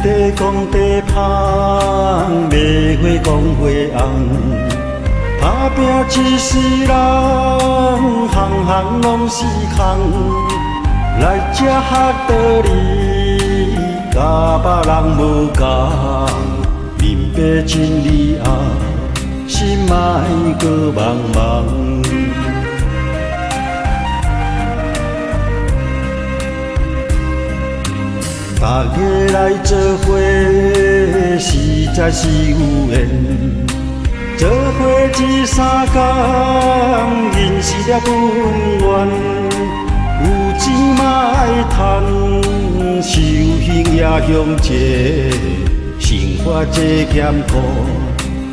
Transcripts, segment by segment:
地讲地芳，卖花讲花红。打拼一世人，行行拢是空。来这学道理，甲别人无共。明白真理后，心莫搁茫茫。大家来做伙，实在是有缘。做伙一三工，认识了本源。有钱嘛爱趁，修行也向前。生活这艰苦，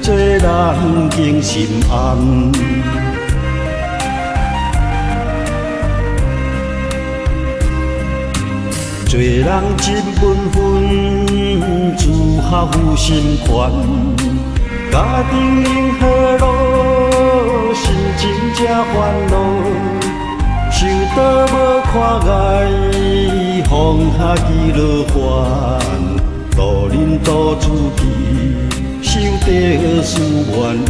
做人经心安。做人真本分，自下有心宽。家庭用好路，心情才烦恼。受到无看碍，放下记落烦。渡人渡自己，守得事愿意。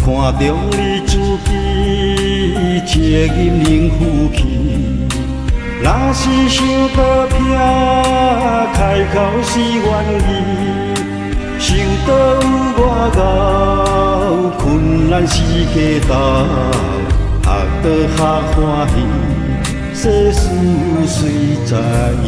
看中你自己，责任能负起。若是想倒拼，开口是愿意。受到有外熬，困难是家头。学倒较欢喜，世事随在意。